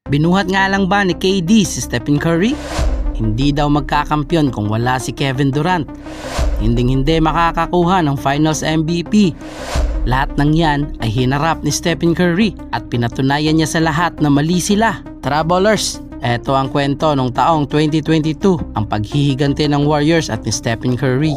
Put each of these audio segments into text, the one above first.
Binuhat nga lang ba ni KD si Stephen Curry? Hindi daw magkakampyon kung wala si Kevin Durant. Hindi makakakuha ng Finals MVP. Lahat ng yan ay hinarap ni Stephen Curry at pinatunayan niya sa lahat na mali sila. Tara ballers, eto ang kwento nung taong 2022, ang paghihiganti ng Warriors at ni Stephen Curry.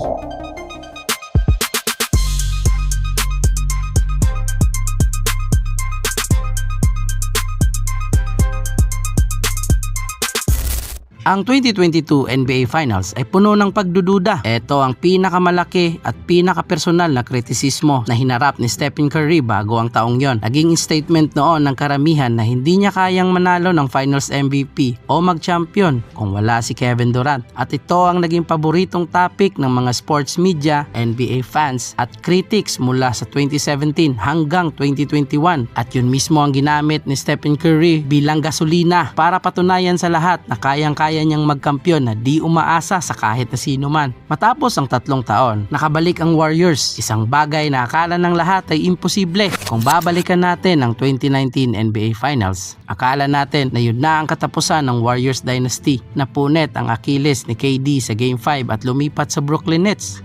Ang 2022 NBA Finals ay puno ng pagdududa. Ito ang pinakamalaki at pinakapersonal na kritisismo na hinarap ni Stephen Curry bago ang taong yon. Naging statement noon ng karamihan na hindi niya kayang manalo ng Finals MVP o mag-champion kung wala si Kevin Durant. At ito ang naging paboritong topic ng mga sports media, NBA fans at critics mula sa 2017 hanggang 2021. At yun mismo ang ginamit ni Stephen Curry bilang gasolina para patunayan sa lahat na kayang-kaya niyang magkampiyon na di umaasa sa kahit na sino man. Matapos ang 3 taon, nakabalik ang Warriors, isang bagay na akala ng lahat ay imposible. Kung babalikan natin ang 2019 NBA Finals, akala natin na yun na ang katapusan ng Warriors Dynasty. Napunit ang Achilles ni KD sa Game 5 at lumipat sa Brooklyn Nets.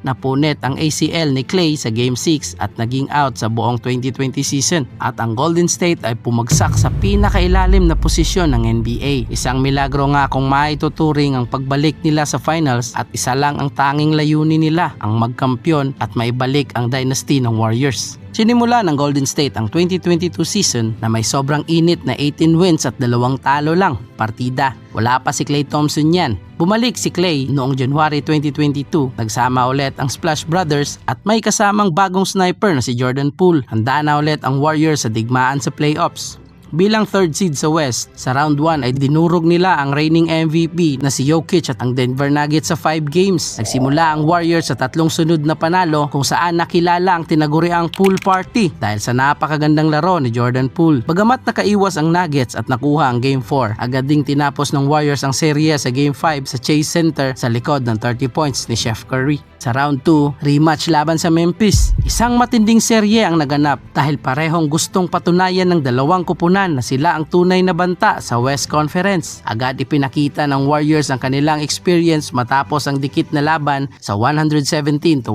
Napunit ang ACL ni Klay sa Game 6 at naging out sa buong 2020 season. At ang Golden State ay pumagsak sa pinakailalim na posisyon ng NBA. Isang milagro nga kung maituturing ang pagbalik nila sa finals at isa lang ang tanging layunin nila, ang magkampiyon at maibalik ang dynasty ng Warriors. Sinimula ng Golden State ang 2022 season na may sobrang init na 18 wins at 2 talo lang partida. Wala pa si Klay Thompson yan. Bumalik si Klay noong January 2022. Nagsama ulit ang Splash Brothers at may kasamang bagong sniper na si Jordan Poole. Handa na ulit ang Warriors sa digmaan sa playoffs. Bilang 3rd seed sa West, sa round 1 ay dinurog nila ang reigning MVP na si Jokic at ang Denver Nuggets sa 5 games. Nagsimula ang Warriors sa 3 sunod na panalo kung saan nakilala ang tinaguriang pool party dahil sa napakagandang laro ni Jordan Poole. Bagamat nakaiwas ang Nuggets at nakuha ang Game 4, agad ding tinapos ng Warriors ang serye sa Game 5 sa Chase Center sa likod ng 30 points ni Steph Curry. Sa round 2, rematch laban sa Memphis. Isang matinding serye ang naganap dahil parehong gustong patunayan ng dalawang kupunan na sila ang tunay na banta sa West Conference. Agad ipinakita ng Warriors ang kanilang experience matapos ang dikit na laban sa 117-116.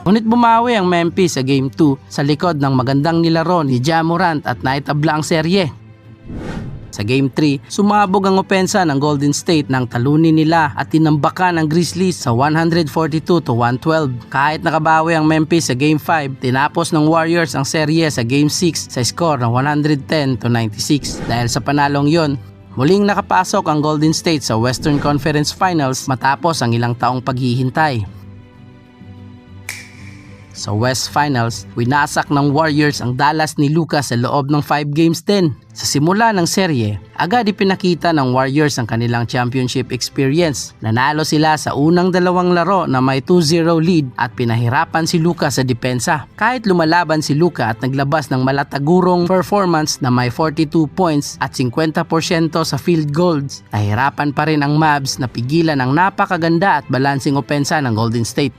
Ngunit bumawi ang Memphis sa Game 2 sa likod ng magandang nilaro ni Ja Morant at naitabla ang serye. Sa Game 3, sumabog ang opensa ng Golden State nang talunin nila at tinambakan ang Grizzlies sa 142-112. Kahit nakabawi ang Memphis sa Game 5, tinapos ng Warriors ang serye sa Game 6 sa score ng 110-96. Dahil sa panalong yon, muling nakapasok ang Golden State sa Western Conference Finals matapos ang ilang taong paghihintay. Sa West Finals, winasak ng Warriors ang Dallas ni Luka sa loob ng 5 games din. Sa simula ng serye, agad ipinakita ng Warriors ang kanilang championship experience. Nanalo sila sa unang 2 laro na may 2-0 lead at pinahirapan si Luka sa depensa. Kahit lumalaban si Luka at naglabas ng malatagurong performance na may 42 points at 50% sa field goals, nahirapan pa rin ang Mavs na pigilan ang napakaganda at balancing opensa ng Golden State.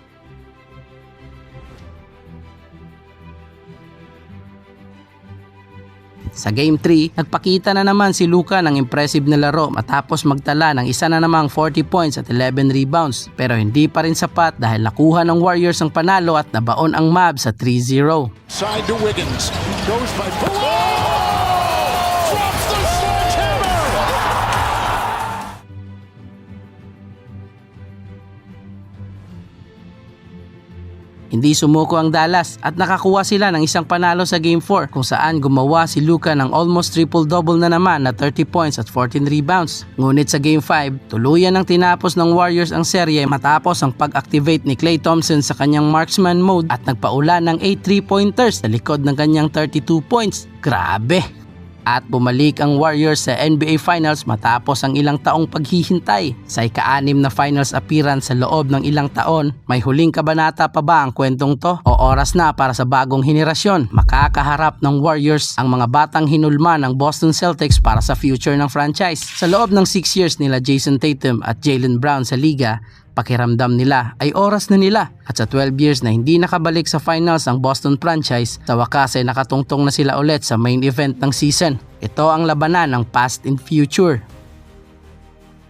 Sa Game 3, nagpakita na naman si Luka ng impressive na laro matapos magtala ng isa na namang 40 points at 11 rebounds. Pero hindi pa rin sapat dahil nakuha ng Warriors ang panalo at nabaon ang Mavs sa 3-0. Side to Wiggins. Goes by drops the sledgehammer! Hindi sumuko ang Dallas at nakakuha sila ng isang panalo sa Game 4 kung saan gumawa si Luka ng almost triple-double na naman na 30 points at 14 rebounds. Ngunit sa Game 5, tuluyan ang tinapos ng Warriors ang serye matapos ang pag-activate ni Klay Thompson sa kanyang marksman mode at nagpaula ng 8 3-pointers sa likod ng kanyang 32 points. Grabe! At bumalik ang Warriors sa NBA Finals matapos ang ilang taong paghihintay. Sa ika-6 na Finals appearance sa loob ng ilang taon, may huling kabanata pa ba ang kwentong to? O oras na para sa bagong henerasyon? Makakaharap ng Warriors ang mga batang hinulma ng Boston Celtics para sa future ng franchise. Sa loob ng 6 years nila Jason Tatum at Jaylen Brown sa liga, pakiramdam nila ay oras na nila. At sa 12 years na hindi nakabalik sa finals ang Boston franchise, sa wakas ay nakatungtong na sila ulit sa main event ng season. Ito ang labanan ng past and future.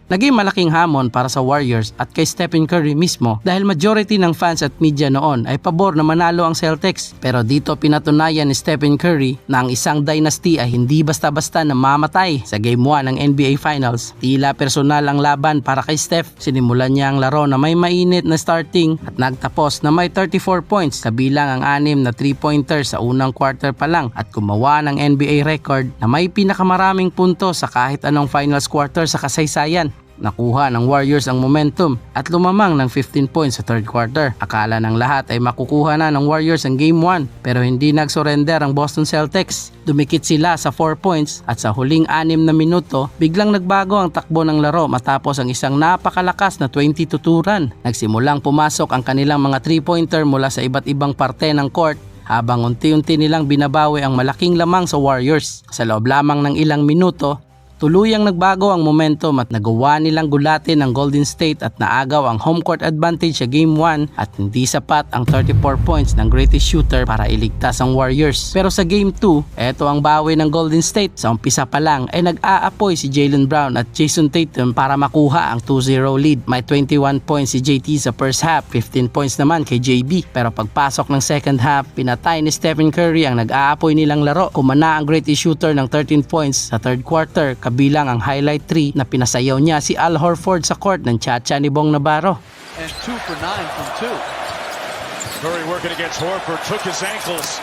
Naging malaking hamon para sa Warriors at kay Stephen Curry mismo dahil majority ng fans at media noon ay pabor na manalo ang Celtics. Pero dito pinatunayan ni Stephen Curry na ang isang dynasty ay hindi basta-basta namamatay. Sa Game 1 ng NBA Finals, tila personal ang laban para kay Steph. Sinimulan niya ang laro na may mainit na starting at nagtapos na may 34 points kabilang ang 6 na 3-pointer sa unang quarter pa lang at gumawa ng NBA record na may pinakamaraming punto sa kahit anong finals quarter sa kasaysayan. Nakuha ng Warriors ang momentum at lumamang ng 15 points sa third quarter. Akala ng lahat ay makukuha na ng Warriors ang Game 1 pero hindi nag-surrender ang Boston Celtics. Dumikit sila sa 4 points at sa huling 6 na minuto biglang nagbago ang takbo ng laro matapos ang isang napakalakas na 22 run. Nagsimulang pumasok ang kanilang mga 3-pointer mula sa iba't ibang parte ng court habang unti-unti nilang binabawi ang malaking lamang sa Warriors. Sa loob lamang ng ilang minuto, tuluyang nagbago ang momentum at nagawa nilang gulatin ang Golden State at naagaw ang home court advantage sa Game 1 at hindi sapat ang 34 points ng greatest shooter para iligtas ang Warriors. Pero sa Game 2, eto ang bawi ng Golden State. Sa umpisa pa lang ay nag-aapoy si Jaylen Brown at Jason Tatum para makuha ang 2-0 lead. May 21 points si JT sa first half, 15 points naman kay JB. Pero pagpasok ng second half, pinatay ni Stephen Curry ang nag-aapoy nilang laro. Kumana ang greatest shooter ng 13 points sa third quarter kabilang ang highlight 3 na pinasayaw niya si Al Horford sa court ng tsa-tsa ni Bong Navarro. And 2 for 9 from 2. Curry working against Horford, took his ankles.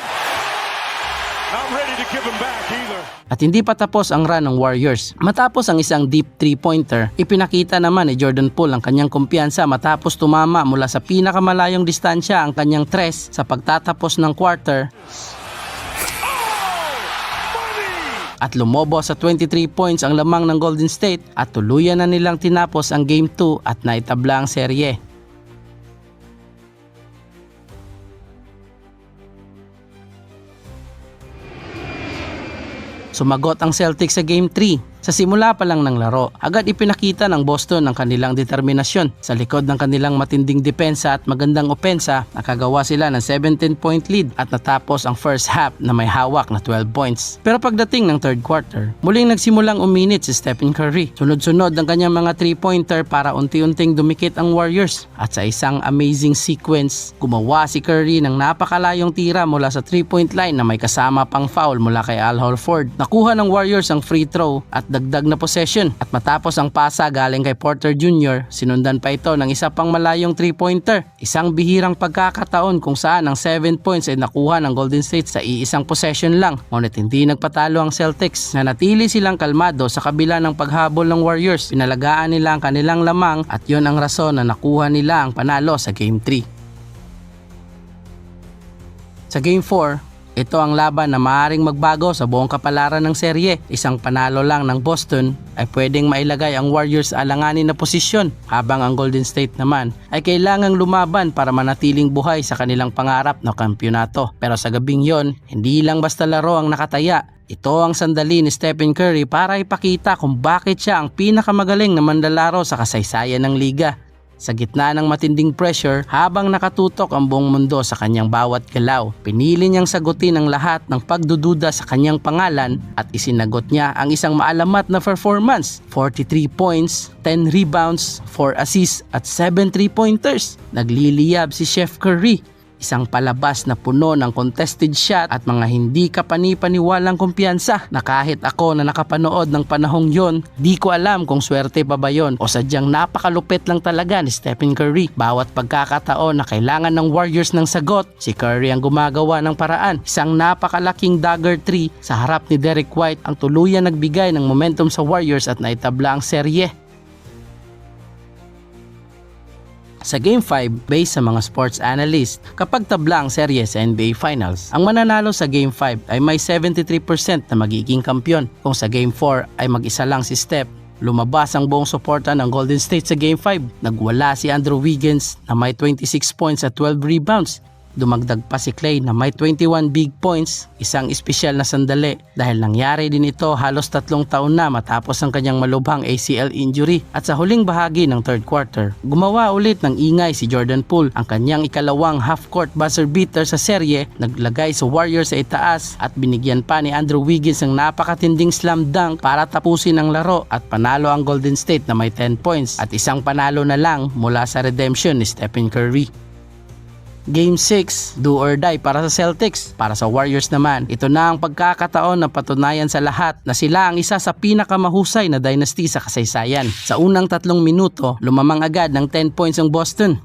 Not ready to give him back either. At hindi pa tapos ang run ng Warriors. Matapos ang isang deep 3-pointer, ipinakita naman ni Jordan Poole ang kanyang kumpiyansa matapos tumama mula sa pinakamalayong distansya ang kanyang tres sa pagtatapos ng quarter. At lumobo sa 23 points ang lamang ng Golden State at tuluyan na nilang tinapos ang Game 2 at naitabla ang serye. Sumagot ang Celtics sa Game 3. Sa simula pa lang ng laro, agad ipinakita ng Boston ang kanilang determinasyon. Sa likod ng kanilang matinding depensa at magandang opensa, nakagawa sila ng 17-point lead at natapos ang first half na may hawak na 12 points. Pero pagdating ng third quarter, muling nagsimulang uminit si Stephen Curry. Sunod-sunod ang kanyang mga 3-pointer para unti-unting dumikit ang Warriors. At sa isang amazing sequence, gumawa si Curry ng napakalayong tira mula sa 3-point line na may kasama pang foul mula kay Al Horford. Nakuha ng Warriors ang free throw at dagdag na possession at matapos ang pasa galing kay Porter Jr., sinundan pa ito ng isa pang malayong 3-pointer. Isang bihirang pagkakataon kung saan ang 7 points ay nakuha ng Golden State sa iisang possession lang. Ngunit hindi nagpatalo ang Celtics na natili silang kalmado sa kabila ng paghabol ng Warriors. Pinalagaan nila ang kanilang lamang at yon ang rason na nakuha nila ang panalo sa Game 3. Sa Game 4, ito ang laban na maaaring magbago sa buong kapalaran ng serye. Isang panalo lang ng Boston ay pwedeng mailagay ang Warriors sa alanganin na posisyon, habang ang Golden State naman ay kailangang lumaban para manatiling buhay sa kanilang pangarap na kampyonato. Pero sa gabing yon, hindi lang basta laro ang nakataya. Ito ang sandali ni Stephen Curry para ipakita kung bakit siya ang pinakamagaling na manlalaro sa kasaysayan ng liga. Sa gitna ng matinding pressure, habang nakatutok ang buong mundo sa kanyang bawat galaw, pinili niyang sagutin ang lahat ng pagdududa sa kanyang pangalan at isinagot niya ang isang maalamat na performance. 43 points, 10 rebounds, 4 assists at 7 3-pointers. Nagliliyab si Chef Curry. Isang palabas na puno ng contested shot at mga hindi kapani-paniwalang kumpiyansa na kahit ako na nakapanood ng panahong yon, di ko alam kung swerte pa ba yon o sadyang napakalupit lang talaga ni Stephen Curry. Bawat pagkakataon na kailangan ng Warriors ng sagot, si Curry ang gumagawa ng paraan. Isang napakalaking dagger 3 sa harap ni Derrick White ang tuluyan nagbigay ng momentum sa Warriors at naitabla ang serye. Sa Game 5, based sa mga sports analyst, kapag tabla ang serye sa NBA Finals, ang mananalo sa Game 5 ay may 73% na magiging kampyon. Kung sa Game 4 ay mag-isa lang si Steph, lumabas ang buong suporta ng Golden State sa Game 5. Nagwala si Andrew Wiggins na may 26 points at 12 rebounds. Dumagdag pa si Klay na may 21 big points, isang espesyal na sandali dahil nangyari din ito halos 3 taon na matapos ang kanyang malubhang ACL injury. At sa huling bahagi ng third quarter, gumawa ulit ng ingay si Jordan Poole, ang kanyang ikalawang half-court buzzer beater sa serye, naglagay sa Warriors sa itaas at binigyan pa ni Andrew Wiggins ng napakatinding slam dunk para tapusin ang laro at panalo ang Golden State na may 10 points at isang panalo na lang mula sa redemption ni Stephen Curry. Game 6, do or die para sa Celtics. Para sa Warriors naman, ito na ang pagkakataon na patunayan sa lahat na sila ang isa sa pinakamahusay na dynasty sa kasaysayan. Sa unang 3 minuto, lumamang agad ng 10 points ang Boston.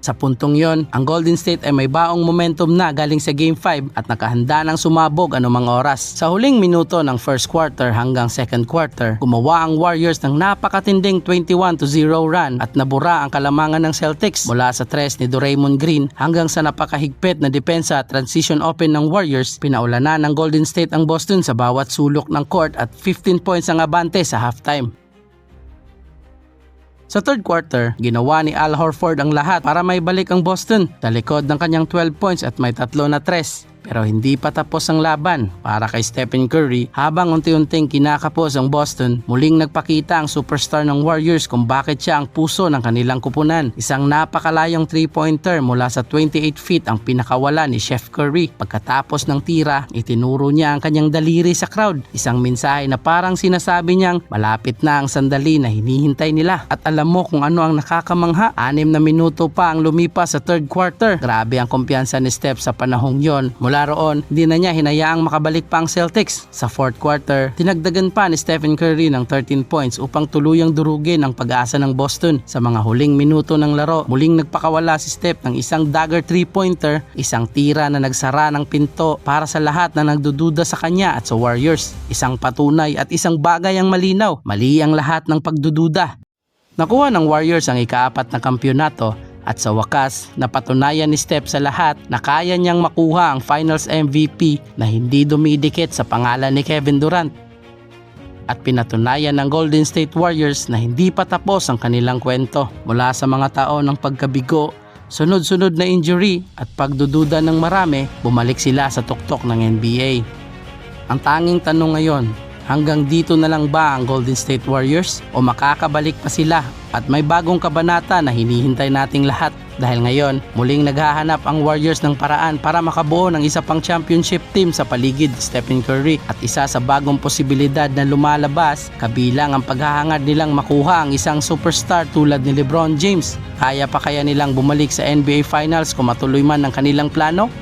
Sa puntong yon, ang Golden State ay may baong momentum na galing sa Game 5 at nakahanda ng sumabog anumang oras. Sa huling minuto ng first quarter hanggang second quarter, gumawa ang Warriors ng napakatinding 21-0 run at nabura ang kalamangan ng Celtics mula sa tres ni Draymond Green hanggang sa napakahigpit na depensa at transition open ng Warriors. Pinaulanan ng Golden State ang Boston sa bawat sulok ng court at 15 points ang abante sa halftime. Sa third quarter, ginawa ni Al Horford ang lahat para may balik ang Boston sa likod ng kanyang 12 points at may 3 na tres. Pero hindi pa tapos ang laban para kay Stephen Curry. Habang unti-unting kinakapos ang Boston, muling nagpakita ang superstar ng Warriors kung bakit siya ang puso ng kanilang kupunan. Isang napakalayong 3-pointer mula sa 28 feet ang pinakawala ni Chef Curry. Pagkatapos ng tira, itinuro niya ang kanyang daliri sa crowd. Isang mensahe na parang sinasabi niyang malapit na ang sandali na hinihintay nila. At alam mo kung ano ang nakakamangha? 6 na minuto pa ang lumipas sa third quarter. Grabe ang kumpiyansa ni Steph sa panahong yon. Mula roon, hindi na niya hinayaang makabalik pa ang Celtics. Sa fourth quarter, dinagdagan pa ni Stephen Curry ng 13 points upang tuluyang durugin ang pag-asa ng Boston. Sa mga huling minuto ng laro, muling nagpakawala si Steph ng isang dagger 3-pointer, isang tira na nagsara ng pinto para sa lahat na nagdududa sa kanya at sa Warriors. Isang patunay at isang bagay ang malinaw, mali ang lahat ng pagdududa. Nakuha ng Warriors ang ika-4 na kampyonato. At sa wakas, napatunayan ni Steph sa lahat na kaya niyang makuha ang Finals MVP na hindi dumidikit sa pangalan ni Kevin Durant. At pinatunayan ng Golden State Warriors na hindi pa tapos ang kanilang kwento. Mula sa mga taon ng pagkabigo, sunod-sunod na injury at pagdududa ng marami, bumalik sila sa tuktok ng NBA. Ang tanging tanong ngayon, hanggang dito na lang ba ang Golden State Warriors o makakabalik pa sila? At may bagong kabanata na hinihintay nating lahat dahil ngayon muling naghahanap ang Warriors ng paraan para makabuo ng isa pang championship team sa paligid ni Stephen Curry at isa sa bagong posibilidad na lumalabas kabilang ang paghahangad nilang makuha ang isang superstar tulad ni LeBron James. Kaya pa kaya nilang bumalik sa NBA Finals kung matuloy man ang kanilang plano?